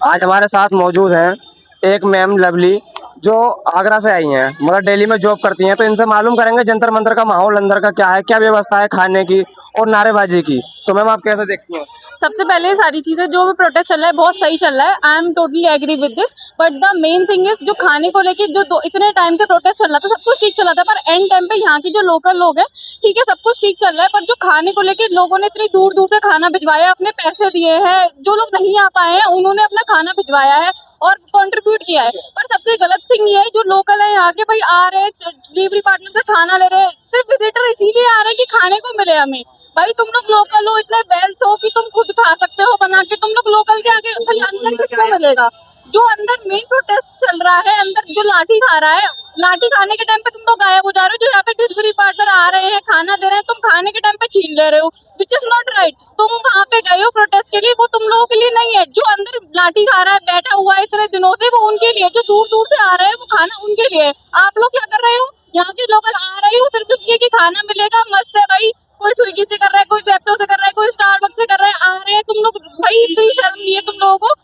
आज हमारे साथ मौजूद हैं एक मैम लवली, जो आगरा से आई हैं, मगर दिल्ली में जॉब करती हैं। तो इनसे मालूम करेंगे जंतर मंतर का माहौल अंदर का क्या है, क्या व्यवस्था है खाने की और नारेबाजी की। तो मैम आप कैसे देखती हैं? सबसे पहले ये सारी चीजें जो भी प्रोटेस्ट चल रहा है बहुत सही चल रहा है। I am totally agree with this, but the main thing is जो खाने को लेके जो इतने टाइम से प्रोटेस्ट चल रहा था, सब कुछ ठीक चल रहा था, पर एंड टाइम पे यहाँ के जो लोकल लोग हैं, ठीक है सब कुछ ठीक चल रहा है, पर जो खाने को लेके लोगों ने इतनी दूर दूर से खाना भिजवाया, अपने पैसे दिए हैं, जो लोग नहीं आ पाए हैं उन्होंने अपना खाना भिजवाया है और कंट्रीब्यूट किया है। पर सबसे गलत थिंग ये है, जो लोकल है यहाँ के भाई आ रहे हैं डिलीवरी पार्टनर से खाना ले रहे हैं, सिर्फ विजिटर इसीलिए आ रहे हैं कि खाने को मिले हमें। भाई तुम लोग लोकल हो, इतने वेल्थ हो कि तुम खुद खा सकते हो बना के, तुम लोग लोकल के आगे भाई अंदर किसको मिलेगा? जो अंदर मेन प्रोटेस्ट चल रहा है, अंदर जो लाठी खा रहा है, लाठी खाने के टाइम पे तुम लोग गायब हो जा रहे हो। जो यहाँ पे डिलीवरी पार्टनर आ रहे हैं खाना दे रहे हैं, तुम खाने के टाइम पे छीन ले रहे हो, विच इज नॉट राइट। तुम वहाँ पे गए हो प्रोटेस्ट के लिए, वो तुम लोगों के लिए नहीं है। जो अंदर लाठी खा रहा है, बैठा हुआ है इतने दिनों से, वो उनके लिए। जो दूर दूर से आ रहे हैं वो खाना उनके लिए। आप लोग क्या कर रहे हो? यहाँ के लोकल आ रहे हो सिर्फ इसलिए कि खाना मिलेगा, मस्त है भाई। कोई स्विगी से कर रहा है, कोई जेप्टो से कर रहा है, कोई स्टारबक्स से कर रहा है, आ रहे हैं तुम लोग। भाई इतनी शर्म नहीं है तुम लोगों को?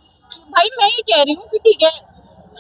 भाई मैं ये कह रही हूँ कि ठीक है,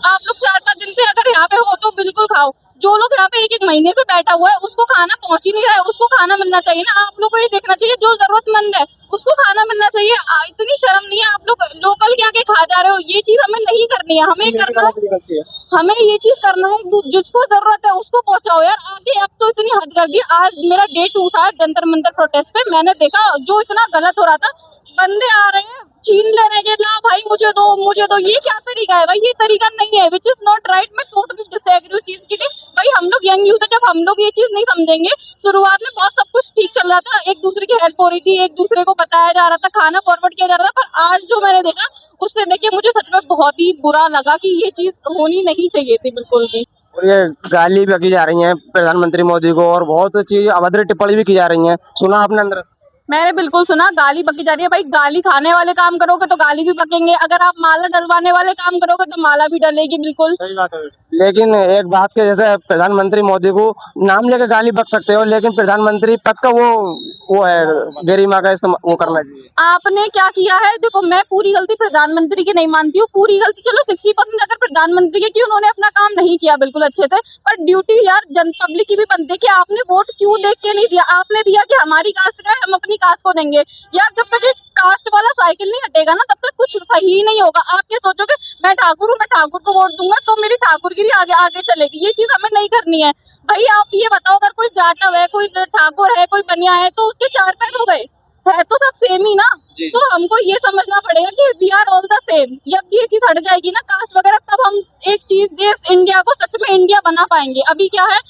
आप लोग 4-5 दिन से अगर यहाँ पे हो तो बिल्कुल खाओ। जो लोग यहाँ पे 1-1 महीने से बैठा हुआ है, उसको खाना पहुंच ही नहीं रहा है, उसको खाना मिलना चाहिए ना। आप लोग को ये देखना चाहिए, जो जरूरतमंद है उसको खाना मिलना चाहिए। इतनी शर्म नहीं है? आप लोग लोकल के आके खा जा रहे हो। ये चीज हमें नहीं करनी है, हमें ये चीज करना है। जिसको जरूरत है उसको पहुंचाओ यार आगे। अब तो इतनी हद कर दी। आज मेरा डे 2 था जंतर मंतर प्रोटेस्ट पे। मैंने देखा जो इतना गलत हो रहा था, बंदे आ रहे हैं छीन ले रहे हैं, ला भाई मुझे दो मुझे दो। ये क्या तरीका है भाई? ये तरीका नहीं है, विच इज नॉट राइट। मैं टोटली डिसएग्री उस चीज के लिए। भाई हम लोग यंग यूथ है, जब हम लोग ये चीज नहीं समझेंगे। शुरुआत में बहुत सब कुछ ठीक चल रहा था, एक दूसरे की हेल्प हो रही थी, एक दूसरे को बताया जा रहा था, खाना फॉरवर्ड किया जा रहा था। पर आज जो मैंने देखा, उससे देखिए मुझे सच में बहुत ही बुरा लगा कि ये चीज होनी नहीं चाहिए थी बिल्कुल भी। और ये गाली भी की जा रही है प्रधानमंत्री मोदी को, और बहुत चीज अभद्र टिप्पणी भी की जा रही है। सुना आपने अंदर? मैंने बिल्कुल सुना, गाली बकी जा रही है। भाई गाली खाने वाले काम करोगे तो गाली भी बकेंगे, अगर आप माला डलवाने वाले काम करोगे तो माला भी डलेगी। बिल्कुल सही बात है। लेकिन एक बात के, जैसे प्रधानमंत्री मोदी को नाम लेके गाली बक सकते हो, लेकिन प्रधानमंत्री पद का वो है गरिमा का इस्तेमाल वो करना चाहिए। आपने क्या किया है? देखो मैं पूरी गलती प्रधानमंत्री की नहीं मानती हूँ। पूरी गलती चलो 60% अगर प्रधानमंत्री की, उन्होंने अपना काम नहीं किया बिल्कुल अच्छे से, पर ड्यूटी यार जन पब्लिक की भी बनती है कि आपने वोट क्यों देख के नहीं दिया। आपने दिया कि हमारी कास्ट का है, हम अपनी कास्ट को देंगे। यार जब तक ये कास्ट वाला साइकिल नहीं हटेगा ना, तब तक कुछ सही नहीं होगा। आप ये सोचोगे मैं ठाकुर हूँ, मैं ठाकुर को वोट दूंगा तो मेरी ठाकुरगिरी आगे आगे चलेगी। ये चीज हमें नहीं करनी है। भाई आप ये बताओ, अगर कोई जाटव है, कोई ठाकुर है, कोई बनिया है, तो उसके 4 पैर हो गए? है तो सब सेम ही ना। तो हमको ये समझना पड़ेगा कि we are all the same. जब ये चीज हट जाएगी ना कास्ट वगैरह, तब हम एक चीज देश इंडिया को सच में इंडिया बना पाएंगे। अभी क्या है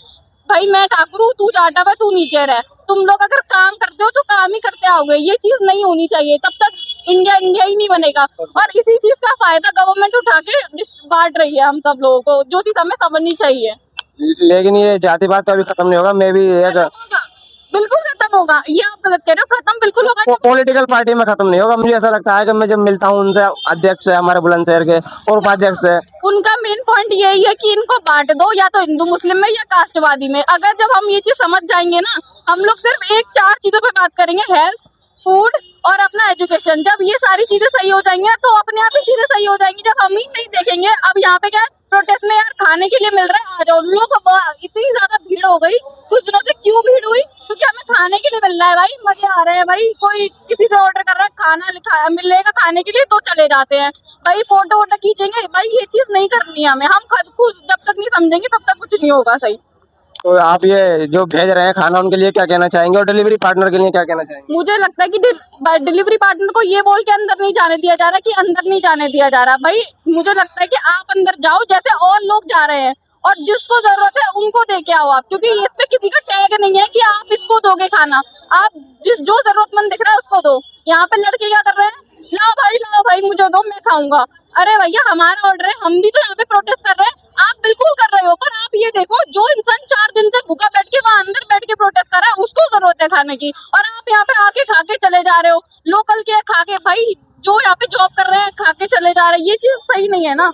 भाई, मैं ठाकुर हूँ, तू जाटव है, तू नीचे रह। तुम लोग अगर काम करते हो तो काम ही करते आओगे। ये चीज नहीं होनी चाहिए, तब तक इंडिया इंडिया ही नहीं बनेगा। और इसी चीज का फायदा गवर्नमेंट उठा के बांट रही है हम सब लोगों को, जो चीज हमें समझनी चाहिए। लेकिन ये जातिवाद कभी खत्म नहीं होगा। मैं भी एक बिल्कुल खत्म होगा, ये आप गलत कह रहे हो। खत्म बिल्कुल होगा। पॉलिटिकल पार्टी में खत्म नहीं होगा। मुझे ऐसा लगता है कि मैं जब मिलता हूँ उनसे, अध्यक्ष है हमारे बुलंदशहर के और उपाध्यक्ष है, उनका मेन पॉइंट यही है कि इनको बांट दो, या तो हिंदू मुस्लिम में या कास्टवादी में। अगर जब हम ये चीज समझ जाएंगे ना, हम लोग सिर्फ एक 4 चीजों पे बात करेंगे, हेल्थ, फूड और अपना एजुकेशन। जब ये सारी चीजें सही हो जाएंगी ना, तो अपने आप ही चीजें सही हो जाएंगी। जब हम ही नहीं देखेंगे, अब यहाँ पे क्या है, प्रोटेस्ट में यार खाने के लिए मिल रहा है, आ जाओ लोग। इतनी ज्यादा भीड़ हो गई कुछ दिनों से। क्यों भीड़ हुई? क्योंकि हमें खाने के लिए मिल रहा है भाई, मजे आ रहे हैं भाई। कोई किसी से ऑर्डर कर रहा है, खाना मिलेगा खाने के लिए, तो चले जाते हैं भाई। फोटो वोटो खींचेंगे भाई, ये चीज नहीं करनी है हमें। हम खुद जब तक नहीं समझेंगे तब तक कुछ नहीं होगा सही। तो आप ये जो भेज रहे हैं खाना, उनके लिए क्या कहना चाहेंगे, और डिलीवरी पार्टनर के लिए क्या कहना चाहेंगे? मुझे लगता है कि डिलीवरी पार्टनर को ये बोल के अंदर नहीं जाने दिया जा रहा, कि अंदर नहीं जाने दिया जा रहा। भाई मुझे लगता है कि आप अंदर जाओ जैसे और लोग जा रहे हैं, और जिसको जरूरत है उनको दे के आओ आप। क्योंकि इस पे किसी का टैग नहीं है कि आप इसको दोगे खाना। आप जो जरूरतमंद दिख रहा है उसको दो। यहाँ पे लड़के क्या कर रहे हैं, लाओ भाई मुझे दो, मैं खाऊंगा। अरे भैया हमारा ऑर्डर है, हम भी तो यहाँ पे प्रोटेस्ट कर रहे हैं। आप बिल्कुल कर रहे हो, पर आप ये देखो, जो इंसान 4 दिन से भूखा बैठ के वहां अंदर बैठ के प्रोटेस्ट कर रहा है, उसको जरूरत है खाने की, और आप यहाँ पे आके खा के चले जा रहे हो। लोकल के खा के, भाई जो यहाँ पे जॉब कर रहे हैं खा के चले जा रहे हैं। ये चीज सही नहीं है ना।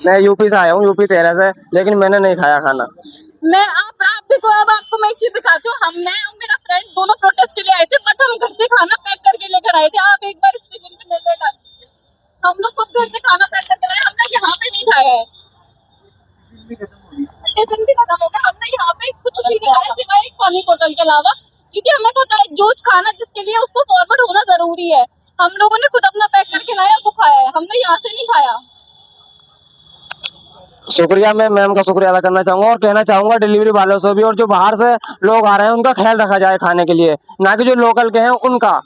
मैं यूपी से आया हूँ, यूपी 13 से, लेकिन मैंने नहीं खाया खाना। आप देखो, अब आपको मैं एक चीज दिखाती हूँ। मैं और मेरा फ्रेंड दोनों प्रोटेस्ट के लिए आए थे, बट हम घर से खाना पैक करके लेकर आए थे। आप एक बार स्टेशन पे ले लेना। हम लोग खुद घर से खाना पैक करके लाए, हमने यहाँ पे नहीं खाया है। टिफिन भी खत्म हो गया, हमने यहाँ पे कुछ भी नहीं खाया सिवाय एक पानी बोतल के अलावा, क्योंकि हमें पता है जो खाना जिसके लिए उसको फॉरवर्ड होना जरूरी है। हम लोगों ने खुद अपना पैक करके लाया, वो खाया है, हमने यहाँ से नहीं खाया। शुक्रिया, मैं मैम का शुक्रिया अदा करना चाहूंगा और कहना चाहूंगा डिलीवरी वालों से भी, और जो बाहर से लोग आ रहे हैं उनका ख्याल रखा जाए खाने के लिए, ना कि जो लोकल के हैं उनका।